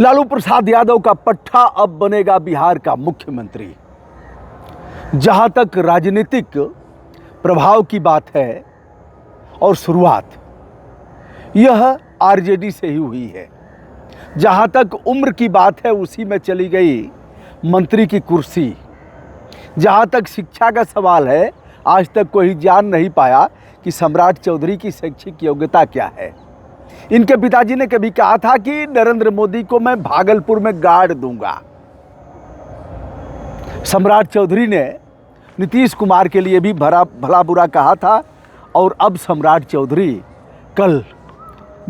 लालू प्रसाद यादव का पट्टा अब बनेगा बिहार का मुख्यमंत्री। जहां तक राजनीतिक प्रभाव की बात है और शुरुआत यह आरजेडी से ही हुई है। जहां तक उम्र की बात है उसी में चली गई मंत्री की कुर्सी। जहां तक शिक्षा का सवाल है आज तक कोई जान नहीं पाया कि सम्राट चौधरी की शैक्षिक योग्यता क्या है। इनके पिताजी ने कभी कहा था कि नरेंद्र मोदी को मैं भागलपुर में गाड़ दूंगा। सम्राट चौधरी ने नीतीश कुमार के लिए भी भला बुरा कहा था और अब सम्राट चौधरी कल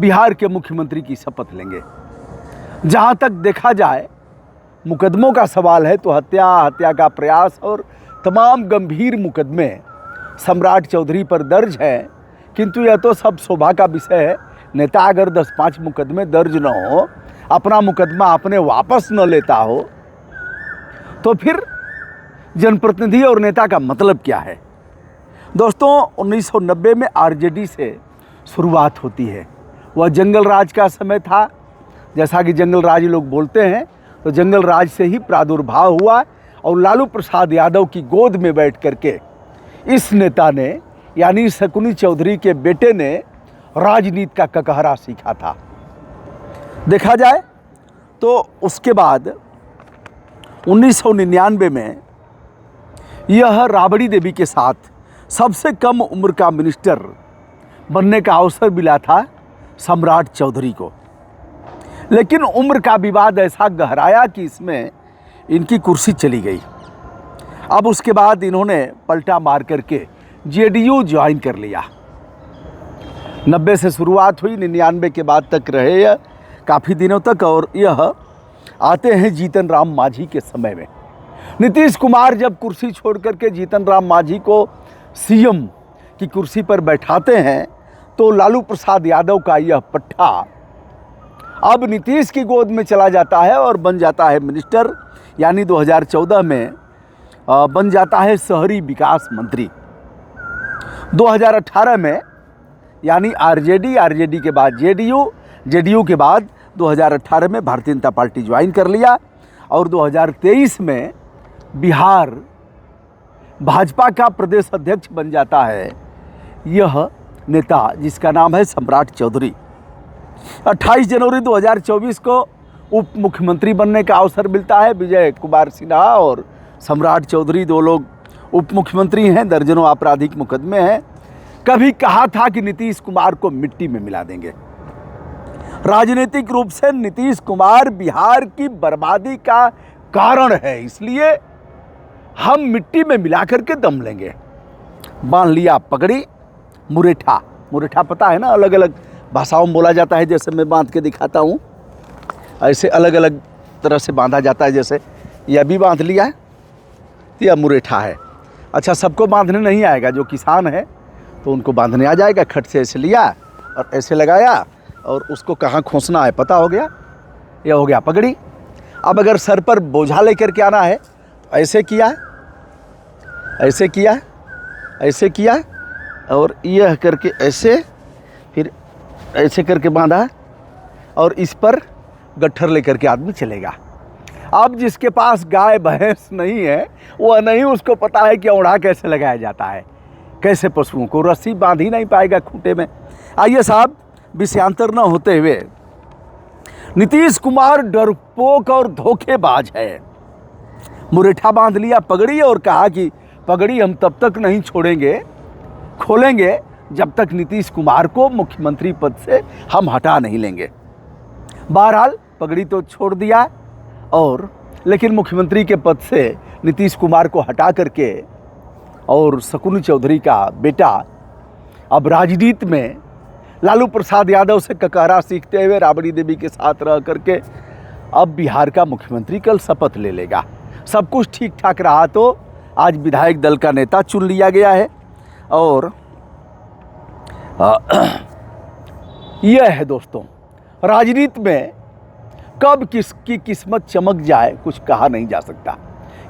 बिहार के मुख्यमंत्री की शपथ लेंगे। जहां तक देखा जाए मुकदमों का सवाल है तो हत्या का प्रयास और तमाम गंभीर मुकदमे सम्राट चौधरी पर दर्ज हैं, किंतु यह तो सब शोभा का विषय है। नेता अगर 10-5 मुकदमे दर्ज न हो, अपना मुकदमा अपने वापस न लेता हो, तो फिर जनप्रतिनिधि और नेता का मतलब क्या है। दोस्तों 1990 में आरजेडी से शुरुआत होती है। वह जंगल राज का समय था। जैसा कि जंगल राज लोग बोलते हैं तो जंगल राज से ही प्रादुर्भाव हुआ और लालू प्रसाद यादव की गोद में बैठ करके इस नेता ने यानी शकुनी चौधरी के बेटे ने राजनीति का ककहरा सीखा था। देखा जाए तो उसके बाद 1999 में यह राबड़ी देवी के साथ सबसे कम उम्र का मिनिस्टर बनने का अवसर मिला था सम्राट चौधरी को। लेकिन उम्र का विवाद ऐसा गहराया कि इसमें इनकी कुर्सी चली गई। अब उसके बाद इन्होंने पलटा मार करके जेडीयू ज्वाइन कर लिया। 90 से शुरुआत हुई, 99 के बाद तक रहे यह काफ़ी दिनों तक। और यह आते हैं जीतन राम मांझी के समय में। नीतीश कुमार जब कुर्सी छोड़ करके जीतन राम मांझी को सीएम की कुर्सी पर बैठाते हैं तो लालू प्रसाद यादव का यह पट्टा अब नीतीश की गोद में चला जाता है और बन जाता है मिनिस्टर, यानी 2014 में बन जाता है शहरी विकास मंत्री। 2018 में यानी आरजेडी के बाद जेडीयू के बाद 2018 में भारतीय जनता पार्टी ज्वाइन कर लिया और 2023 में बिहार भाजपा का प्रदेश अध्यक्ष बन जाता है यह नेता जिसका नाम है सम्राट चौधरी। 28 जनवरी 2024 को उप मुख्यमंत्री बनने का अवसर मिलता है। विजय कुमार सिन्हा और सम्राट चौधरी दो लोग उप मुख्यमंत्री हैं। दर्जनों आपराधिक मुकदमे हैं। कभी कहा था कि नीतीश कुमार को मिट्टी में मिला देंगे। राजनीतिक रूप से नीतीश कुमार बिहार की बर्बादी का कारण है, इसलिए हम मिट्टी में मिला करके दम लेंगे। बांध लिया पगड़ी, मुरेठा पता है ना, अलग अलग भाषाओं में बोला जाता है। जैसे मैं बांध के दिखाता हूँ ऐसे अलग अलग तरह से बांधा जाता है। जैसे यह भी बांध लिया है तो यह मुरेठा है। अच्छा, सबको बांधने नहीं आएगा, जो किसान है तो उनको बांधने आ जाएगा। खट से ऐसे लिया और ऐसे लगाया और उसको कहाँ खोसना है पता हो गया, यह हो गया पगड़ी। अब अगर सर पर बोझा लेकर के आना है तो ऐसे किया, ऐसे किया, ऐसे किया और यह करके ऐसे, फिर ऐसे करके बांधा और इस पर गट्ठर लेकर के आदमी चलेगा। अब जिसके पास गाय भैंस नहीं है वह नहीं उसको पता है कि औढ़ा कैसे लगाया जाता है, कैसे पशुओं को रस्सी बांध ही नहीं पाएगा खूंटे में। आइए साहब, विषयांतर न होते हुए, नीतीश कुमार डरपोक और धोखेबाज है। मुरेठा बांध लिया पगड़ी और कहा कि पगड़ी हम तब तक नहीं खोलेंगे जब तक नीतीश कुमार को मुख्यमंत्री पद से हम हटा नहीं लेंगे। बहरहाल पगड़ी तो छोड़ दिया और लेकिन मुख्यमंत्री के पद से नीतीश कुमार को हटा करके और शकुनी चौधरी का बेटा अब राजनीति में लालू प्रसाद यादव से ककहरा सीखते हुए राबड़ी देवी के साथ रह करके अब बिहार का मुख्यमंत्री कल शपथ ले लेगा। सब कुछ ठीक ठाक रहा तो आज विधायक दल का नेता चुन लिया गया है और यह है दोस्तों, राजनीति में कब किसकी किस्मत चमक जाए कुछ कहा नहीं जा सकता।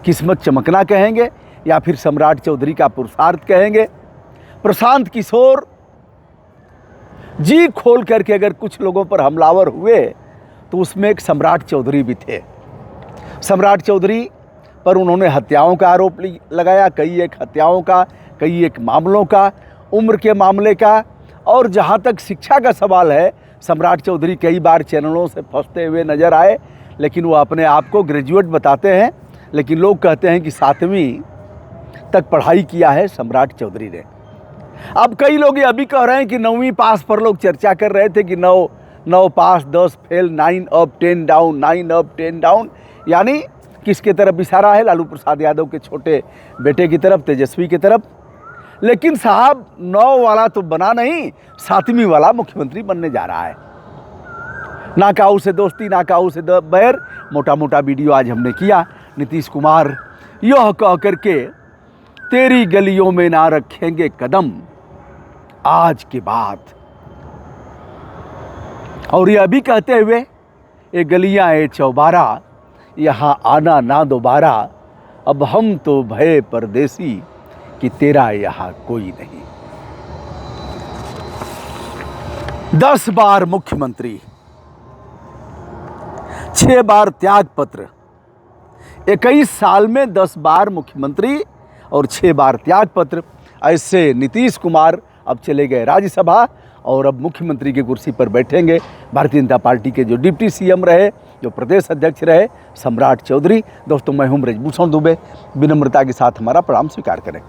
किस्मत चमकना कहेंगे या फिर सम्राट चौधरी का पुरुषार्थ कहेंगे। प्रशांत किशोर जी खोल करके अगर कुछ लोगों पर हमलावर हुए तो उसमें एक सम्राट चौधरी भी थे। सम्राट चौधरी पर उन्होंने हत्याओं का आरोप लगाया, कई एक हत्याओं का, कई एक मामलों का, उम्र के मामले का। और जहाँ तक शिक्षा का सवाल है, सम्राट चौधरी कई बार चैनलों से फंसते हुए नजर आए, लेकिन वो अपने आप को ग्रेजुएट बताते हैं, लेकिन लोग कहते हैं कि 7वीं तक पढ़ाई किया है सम्राट चौधरी ने। अब कई लोग ये अभी कह रहे हैं कि 9वीं पास पर लोग चर्चा कर रहे थे कि 9 पास 10 fail, 9 up 10 down, 9 up 10 down, यानी किसके तरफ इशारा है? लालू प्रसाद यादव के छोटे बेटे की तरफ, तेजस्वी की तरफ। लेकिन साहब 9 वाला तो बना नहीं, 7वीं वाला मुख्यमंत्री बनने जा रहा है। ना काऊ से दोस्ती, ना काऊ से बैर, मोटा मोटा वीडियो आज हमने किया। नीतीश कुमार यह कह करके तेरी गलियों में ना रखेंगे कदम आज के बाद, और ये अभी कहते हुए ये गलियां ए चौबारा, यहाँ आना ना दोबारा, अब हम तो भय परदेसी कि तेरा यहाँ कोई नहीं। 10 बार मुख्यमंत्री, 6 बार त्यागपत्र, 21 साल में 10 बार मुख्यमंत्री और 6 बार त्यागपत्र। ऐसे नीतीश कुमार अब चले गए राज्यसभा और अब मुख्यमंत्री की कुर्सी पर बैठेंगे भारतीय जनता पार्टी के जो डिप्टी सीएम रहे, जो प्रदेश अध्यक्ष रहे, सम्राट चौधरी। दोस्तों, मैं हूं ब्रजभूषण दुबे, विनम्रता के साथ हमारा प्रणाम स्वीकार करें।